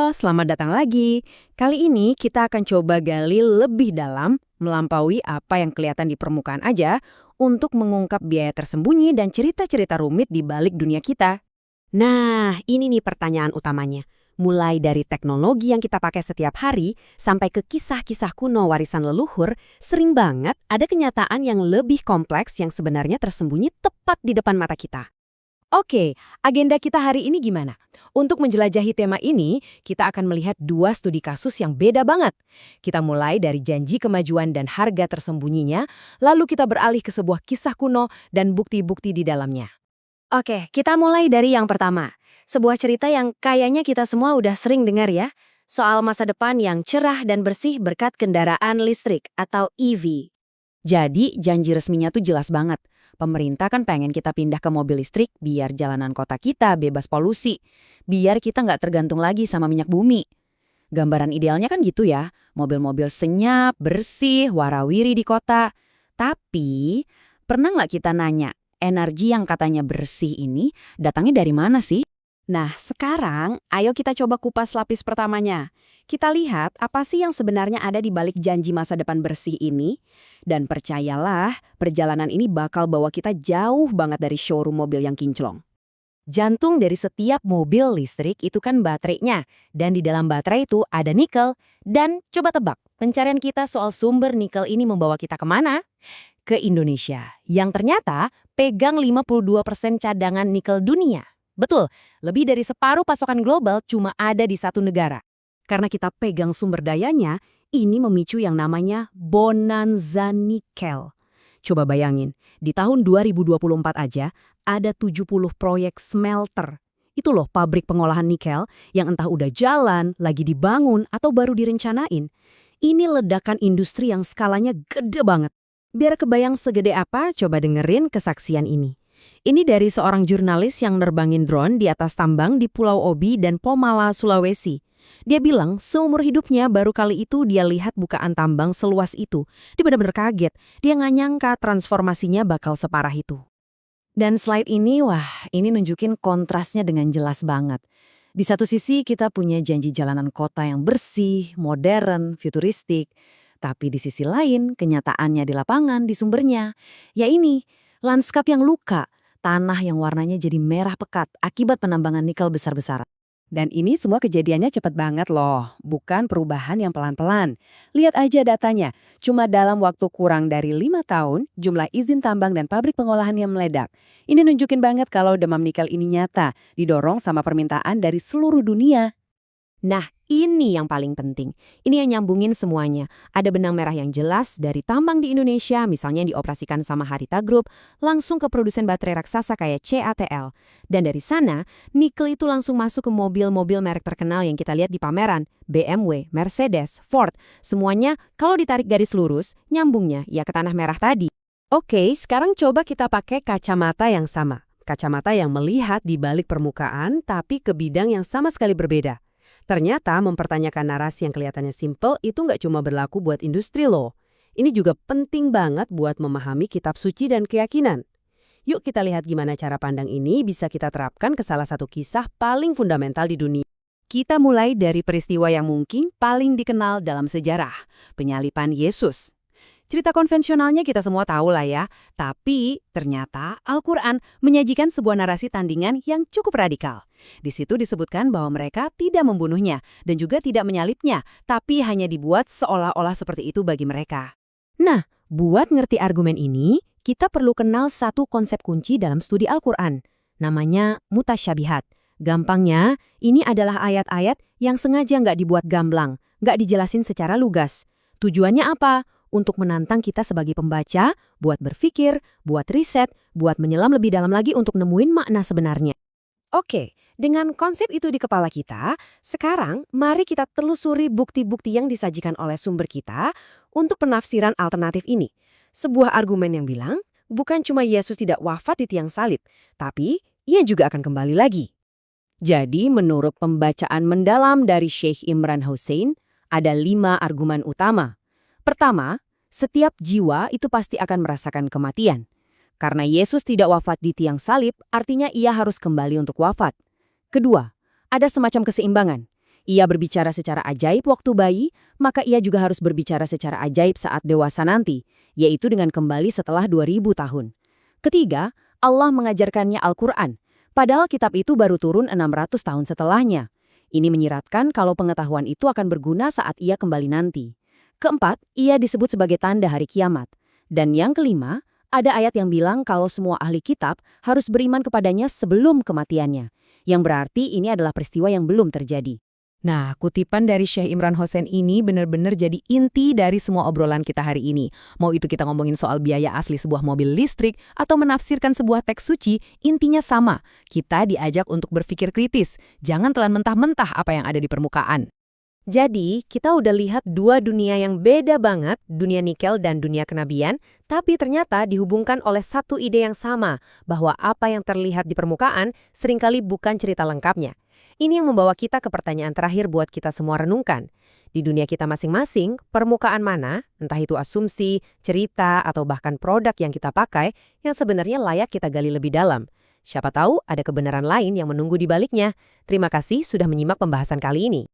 Halo, selamat datang lagi. Kali ini kita akan coba gali lebih dalam, melampaui apa yang kelihatan di permukaan aja, untuk mengungkap biaya tersembunyi dan cerita-cerita rumit di balik dunia kita. Nah, ini nih pertanyaan utamanya. Mulai dari teknologi yang kita pakai setiap hari, sampai ke kisah-kisah kuno warisan leluhur, sering banget ada kenyataan yang lebih kompleks yang sebenarnya tersembunyi tepat di depan mata kita. Oke, agenda kita hari ini gimana? Untuk menjelajahi tema ini, kita akan melihat dua studi kasus yang beda banget. Kita mulai dari janji kemajuan dan harga tersembunyinya, lalu kita beralih ke sebuah kisah kuno dan bukti-bukti di dalamnya. Oke, kita mulai dari yang pertama. Sebuah cerita yang kayaknya kita semua udah sering dengar ya. Soal masa depan yang cerah dan bersih berkat kendaraan listrik atau EV. Jadi, janji resminya tuh jelas banget. Pemerintah kan pengen kita pindah ke mobil listrik biar jalanan kota kita bebas polusi. Biar kita nggak tergantung lagi sama minyak bumi. Gambaran idealnya kan gitu ya, mobil-mobil senyap, bersih, warawiri di kota. Tapi, pernah nggak kita nanya, energi yang katanya bersih ini datangnya dari mana sih? Nah, sekarang ayo kita coba kupas lapis pertamanya. Kita lihat apa sih yang sebenarnya ada di balik janji masa depan bersih ini. Dan percayalah, perjalanan ini bakal bawa kita jauh banget dari showroom mobil yang kinclong. Jantung dari setiap mobil listrik itu kan baterainya. Dan di dalam baterai itu ada nikel. Dan coba tebak, pencarian kita soal sumber nikel ini membawa kita kemana? Ke Indonesia, yang ternyata pegang 52% cadangan nikel dunia. Betul, lebih dari separuh pasokan global cuma ada di satu negara. Karena kita pegang sumber dayanya, ini memicu yang namanya bonanza nikel. Coba bayangin, di tahun 2024 aja ada 70 proyek smelter. Itu loh pabrik pengolahan nikel yang entah udah jalan, lagi dibangun, atau baru direncanain. Ini ledakan industri yang skalanya gede banget. Biar kebayang segede apa, coba dengerin kesaksian ini. Ini dari seorang jurnalis yang nerbangin drone di atas tambang di Pulau Obi dan Pomala, Sulawesi. Dia bilang seumur hidupnya baru kali itu dia lihat bukaan tambang seluas itu. Dia benar-benar kaget. Dia nggak nyangka transformasinya bakal separah itu. Dan slide ini, wah, ini nunjukin kontrasnya dengan jelas banget. Di satu sisi kita punya janji jalanan kota yang bersih, modern, futuristik. Tapi di sisi lain, kenyataannya di lapangan, di sumbernya. Ya ini, lanskap yang luka, tanah yang warnanya jadi merah pekat akibat penambangan nikel besar-besaran. Dan ini semua kejadiannya cepat banget loh, bukan perubahan yang pelan-pelan. Lihat aja datanya, cuma dalam waktu kurang dari 5 tahun, jumlah izin tambang dan pabrik pengolahan yang meledak. Ini nunjukin banget kalau demam nikel ini nyata, didorong sama permintaan dari seluruh dunia. Nah, ini yang paling penting. Ini yang nyambungin semuanya. Ada benang merah yang jelas dari tambang di Indonesia, misalnya yang dioperasikan sama Harita Group, langsung ke produsen baterai raksasa kayak CATL. Dan dari sana, nikel itu langsung masuk ke mobil-mobil merek terkenal yang kita lihat di pameran. BMW, Mercedes, Ford, semuanya kalau ditarik garis lurus, nyambungnya ya ke tanah merah tadi. Oke, sekarang coba kita pakai kacamata yang sama. Kacamata yang melihat di balik permukaan, tapi ke bidang yang sama sekali berbeda. Ternyata mempertanyakan narasi yang kelihatannya simpel itu nggak cuma berlaku buat industri loh. Ini juga penting banget buat memahami kitab suci dan keyakinan. Yuk kita lihat gimana cara pandang ini bisa kita terapkan ke salah satu kisah paling fundamental di dunia. Kita mulai dari peristiwa yang mungkin paling dikenal dalam sejarah, penyalipan Yesus. Cerita konvensionalnya kita semua tahu lah ya, tapi ternyata Al-Quran menyajikan sebuah narasi tandingan yang cukup radikal. Di situ disebutkan bahwa mereka tidak membunuhnya dan juga tidak menyalibnya, tapi hanya dibuat seolah-olah seperti itu bagi mereka. Nah, buat ngerti argumen ini, kita perlu kenal satu konsep kunci dalam studi Al-Quran, namanya mutasyabihat. Gampangnya, ini adalah ayat-ayat yang sengaja nggak dibuat gamblang, nggak dijelasin secara lugas. Tujuannya apa? Untuk menantang kita sebagai pembaca, buat berpikir, buat riset, buat menyelam lebih dalam lagi untuk nemuin makna sebenarnya. Oke, dengan konsep itu di kepala kita, sekarang mari kita telusuri bukti-bukti yang disajikan oleh sumber kita untuk penafsiran alternatif ini. Sebuah argumen yang bilang, bukan cuma Yesus tidak wafat di tiang salib, tapi ia juga akan kembali lagi. Jadi, menurut pembacaan mendalam dari Sheikh Imran Hussein, ada 5 argumen utama. Pertama, setiap jiwa itu pasti akan merasakan kematian. Karena Yesus tidak wafat di tiang salib, artinya ia harus kembali untuk wafat. Kedua, ada semacam keseimbangan. Ia berbicara secara ajaib waktu bayi, maka ia juga harus berbicara secara ajaib saat dewasa nanti, yaitu dengan kembali setelah 2000 tahun. Ketiga, Allah mengajarkannya Al-Quran, padahal kitab itu baru turun 600 tahun setelahnya. Ini menyiratkan kalau pengetahuan itu akan berguna saat ia kembali nanti. Keempat, ia disebut sebagai tanda hari kiamat. Dan yang kelima, ada ayat yang bilang kalau semua ahli kitab harus beriman kepadanya sebelum kematiannya, yang berarti ini adalah peristiwa yang belum terjadi. Nah, kutipan dari Syekh Imran Hosein ini benar-benar jadi inti dari semua obrolan kita hari ini. Mau itu kita ngomongin soal biaya asli sebuah mobil listrik atau menafsirkan sebuah teks suci, intinya sama. Kita diajak untuk berpikir kritis, jangan telan mentah-mentah apa yang ada di permukaan. Jadi, kita udah lihat dua dunia yang beda banget, dunia nikel dan dunia kenabian, tapi ternyata dihubungkan oleh satu ide yang sama, bahwa apa yang terlihat di permukaan seringkali bukan cerita lengkapnya. Ini yang membawa kita ke pertanyaan terakhir buat kita semua renungkan. Di dunia kita masing-masing, permukaan mana, entah itu asumsi, cerita, atau bahkan produk yang kita pakai, yang sebenarnya layak kita gali lebih dalam. Siapa tahu ada kebenaran lain yang menunggu di baliknya. Terima kasih sudah menyimak pembahasan kali ini.